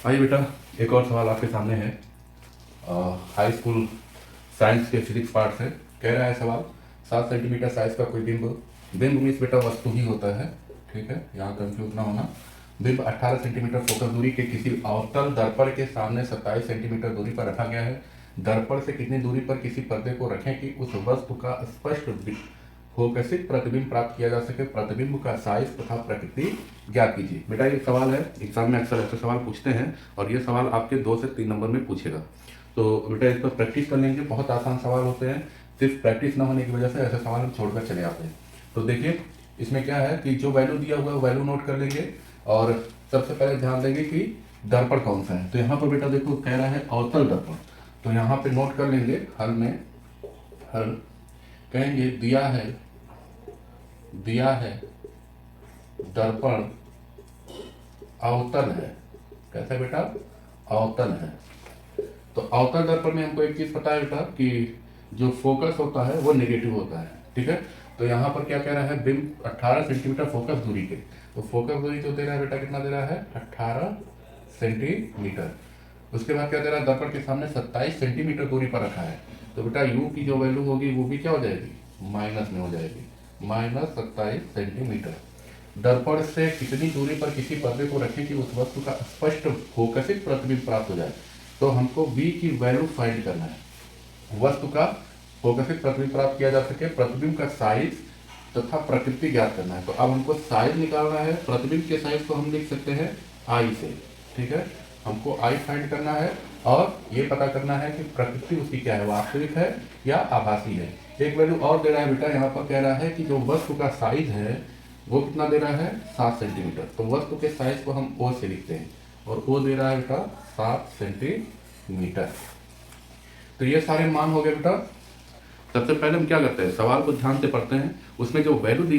आइए बेटा, एक और सवाल आपके सामने है। हाई स्कूल साइंस के फिजिक्स पार्ट से कह रहा है सवाल, 7 सेंटीमीटर साइज का कोई बिंब, बिंब मीन्स बेटा वस्तु ही होता है, ठीक है, यहाँ कंफ्यूज ना होना। बिंब 18 सेंटीमीटर फोकस दूरी के किसी अवतल दर्पण के सामने 27 सेंटीमीटर दूरी पर रखा गया है। दर्पण से कितनी दूरी पर किसी पर्दे को रखें कि उस वस्तु का स्पष्ट फोकसित प्रतिबिंब प्राप्त किया जा सके। प्रतिबिंब का साइज तथा प्रकृति ज्ञात कीजिए। बेटा ये सवाल है, एग्जाम में अक्सर ऐसे सवाल पूछते हैं और ये सवाल आपके 2 से 3 नंबर में पूछेगा। तो बेटा इस पर प्रैक्टिस कर लेंगे, बहुत आसान सवाल होते हैं, सिर्फ प्रैक्टिस न होने की वजह से ऐसे सवाल हम छोड़कर चले आते हैं। तो देखिए इसमें क्या है कि जो वैल्यू दिया हुआ है वैल्यू नोट कर लेंगे और सबसे पहले ध्यान देंगे कि दर्पण कौन सा है। तो यहाँ पर बेटा देखो कह रहा है अवतल दर्पण, तो यहाँ पे नोट कर लेंगे हल में, हल कहेंगे दिया है दर्पण अवतल है। कैसा है बेटा? अवतल है। तो अवतल दर्पण में हमको एक चीज पता है बेटा कि जो फोकस होता है वो नेगेटिव होता है, ठीक है। तो यहाँ पर क्या कह रहा है, बिंब 18 सेंटीमीटर फोकस दूरी के, तो फोकस दूरी तो दे रहा है बेटा, कितना दे रहा है? 18 सेंटीमीटर। उसके बाद क्या दे रहा है, दर्पण के सामने 27 सेंटीमीटर दूरी पर रखा है। तो बेटा यू की जो वैल्यू होगी वो भी क्या हो जाएगी? माइनस में हो जाएगी, -27 सेंटीमीटर। दर्पण से कितनी दूरी पर किसी पर्दे को रखें कि उस वस्तु का स्पष्ट फोकसित प्रतिबिंब प्राप्त हो जाए। तो हमको v की वैल्यू फाइंड करना है, वस्तु का फोकसित प्रतिबिंब प्राप्त किया जा सके, प्रतिबिंब का साइज तथा प्रकृति ज्ञात करना है। तो अब हमको साइज निकालना है, प्रतिबिंब के साइज को हम लिख सकते हैं आई से, ठीक है। हमको आई फाइंड करना है और ये पता करना है कि प्रकृति उसकी क्या है, वास्तविक है या आभासी है। एक वैल्यू और दे रहा है बेटा, यहाँ पर कह रहा है कि जो वस्तु का साइज है वो कितना दे रहा है? 7 सेंटीमीटर। तो वस्तु के साइज को हम ओ से लिखते हैं और ओ दे रहा है बेटा 7 सेंटीमीटर। तो ये सारे मान हो गए बेटा। सबसे पहले हम क्या करते हैं, सवाल को ध्यान से पढ़ते हैं, उसमें जो वैल्यू दी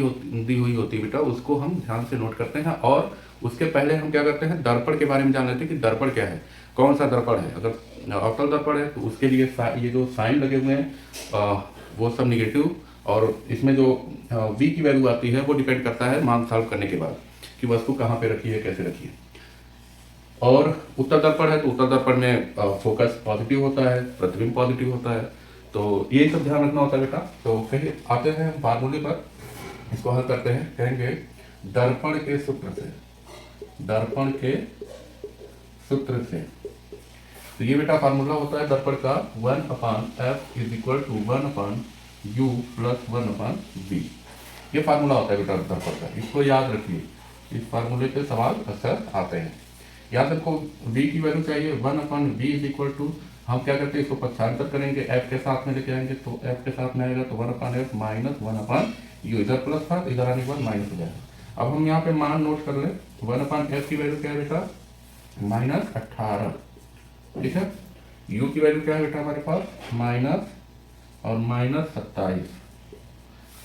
हुई होती है बेटा उसको हम ध्यान से नोट करते हैं और उसके पहले हम क्या करते हैं, दर्पण के बारे में जान लेते हैं कि दर्पण क्या है, कौन सा दर्पण है। अगर अवतल दर्पण है तो उसके लिए ये जो साइन लगे हुए हैं वो सब निगेटिव, और इसमें जो v की वैल्यू आती है वो डिपेंड करता है मान सॉल्व करने के बाद कि वस्तु कहाँ पे रखी है, कैसे रखी है। और उत्तर दर्पण है तो उत्तर दर्पण में फोकस पॉजिटिव होता है, प्रतिबिंब पॉजिटिव होता है। तो ये सब ध्यान रखना होता है बेटा। तो फिर आते हैं हम फार्मूले पर, इसको हल करते हैं। कहेंगे दर्पण के सूत्र से, दर्पण के सूत्र से। तो ये बेटा फार्मूला होता है दर्पण का 1/f is equal to 1/u plus 1/v। ये फार्मूला होता है बेटा दर्पण का, इसको याद रखिए, इस फार्मूले पे सवाल अक्सर आते हैं। यहाँ तक को v की वैल्यू चाहिए, 1/v इज इक्वल टू, हम क्या करते हैं इसको पक्षांतर करेंगे, f के साथ में लेके आएंगे, तो f के साथ में आएगा तो 1/f माइनस 1/u, इधर प्लस था इधर आने के बाद माइनस हो जाएगा। अब हम यहाँ पे मान नोट कर ले, 1/f की वैल्यू क्या है बेटा? -18, ठीक है। u की वैल्यू क्या है बेटा हमारे पास? माइनस और -27,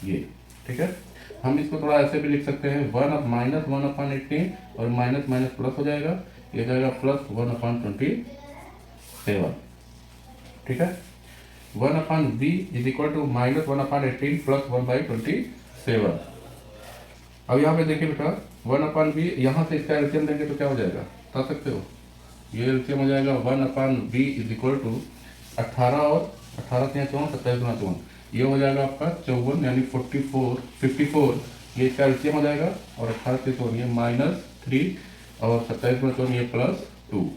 ये ठीक है। हम इसको थोड़ा ऐसे भी लिख सकते हैं, -1/18 और माइनस माइनस प्लस हो जाएगा, ये जाएगा प्लस 1/27, ठीक है। 1/v is equal to -1/18 plus 1/27। अब यहाँ पे देखिए बेटा 1/v, यहाँ से इसका एलसीएम देंगे तो क्या हो जाएगा, बता सकते हो? ये एलसीएम हो जाएगा 1/v इज इक्वल टू 18 और 18 से 4, 27 गुना 4, ये हो जाएगा आपका 54 यानी 54, ये इसका एलसीएम हो जाएगा। और 18 से 4 ये -3 और 27 गुना 4 ये +2,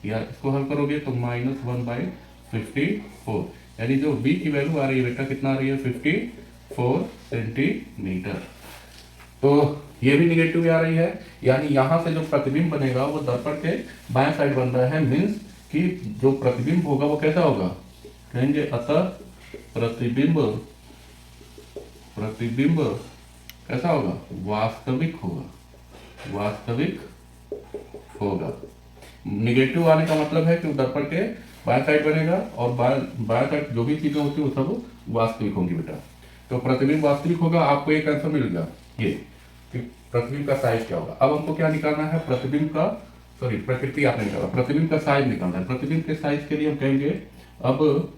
या इसको हल करोगे तो -1/54, यानी जो v की वैल्यू आ रही है बेटा कितना आ रही है? 54 सेंटीमीटर। तो ये भी निगेटिव आ रही है, यानी यहाँ से जो प्रतिबिंब बनेगा वो दर्पण के बाएं साइड बन रहा है, मीन्स कि जो प्रतिबिंब होगा वो कैसा होगा, कहेंगे अतः प्रतिबिंब कैसा होगा? वास्तविक होगा। निगेटिव आने का मतलब है कि दर्पण के बाएं साइड बनेगा और बाएं साइड जो भी चीजें होती है वो सब वास्तविक होंगी बेटा। तो प्रतिबिंब वास्तविक होगा, आपको एक आंसर मिल गया ये कि प्रतिबिंब का साइज क्या होगा। अब हमको क्या निकालना है, प्रतिबिंब का, सॉरी प्रकृति आपने निकाला, प्रतिबिंब का साइज निकालना है। प्रतिबिंब के साइज के लिए हम कहेंगे, अब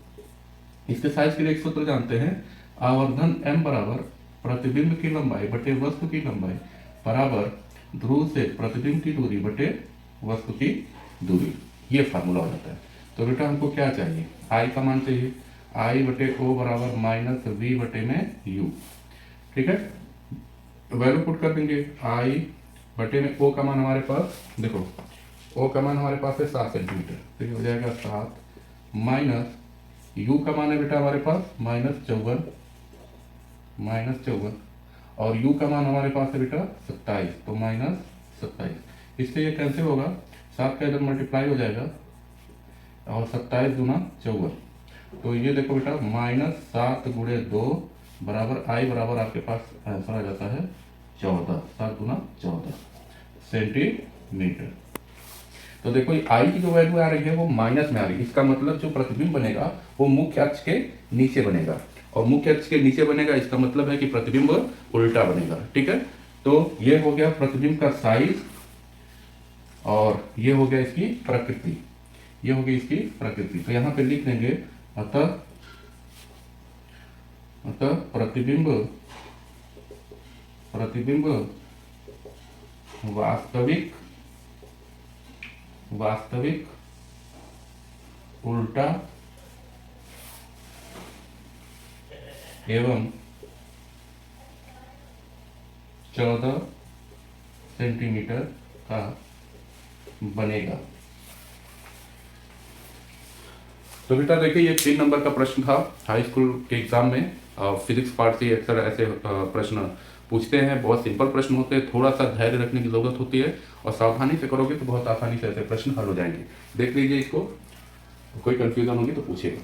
इसके साइज के लिए एक सूत्र जानते हैं, आवर्धन m बराबर प्रतिबिंब की लंबाई बटे वस्तु की लंबाई बराबर ध्रुव से प्रतिबिंब की दूरी बटे वस्तु की दूरी, ये फार्मूला हो जाता है। तो बेटा हमको क्या चाहिए, आई का मान चाहिए, आई बटे ओ बराबर माइनस वी बटे में यू, ठीक है। वैल्यू पुट कर देंगे, आई बटे में ओ का मान हमारे पास देखो, ओ का मान हमारे पास है 7 सेंटीमीटर, तो ये हो जाएगा 7 माइनस यू का मान है बेटा हमारे पास -54 और यू का मान हमारे पास है बेटा 27, तो -27। इससे ये कैंसिल होगा, 7 का इधर मल्टीप्लाई हो जाएगा और 27 दूना 54, तो ये देखो बेटा -7 गुणे 2 बराबर आई बराबर आपके पास आंसर आ जाता है 14, 7 दूना 14 सेंटीमीटर। तो देखो आई की जो वैल्यू आ रही है वो माइनस में आ रही है, इसका मतलब जो प्रतिबिंब बनेगा वो मुख्य अक्ष के नीचे बनेगा, और मुख्य अक्ष के नीचे बनेगा इसका मतलब है कि प्रतिबिंब उल्टा बनेगा, ठीक है। तो ये हो गया प्रतिबिंब का साइज और ये हो गया इसकी प्रकृति, ये हो गई इसकी प्रकृति। तो यहाँ पे लिख देंगे अतः प्रतिबिंब वास्तविक उल्टा एवं 14 सेंटीमीटर का बनेगा। तो बेटा देखिए ये 3 नंबर का प्रश्न था हाई स्कूल के एग्जाम में। फिजिक्स पार्ट से अक्सर ऐसे प्रश्न पूछते हैं, बहुत सिंपल प्रश्न होते हैं, थोड़ा सा धैर्य रखने की जरूरत होती है और सावधानी से करोगे तो बहुत आसानी से ऐसे प्रश्न हल हो जाएंगे। देख लीजिए इसको, कोई कंफ्यूजन होगी तो पूछिएगा।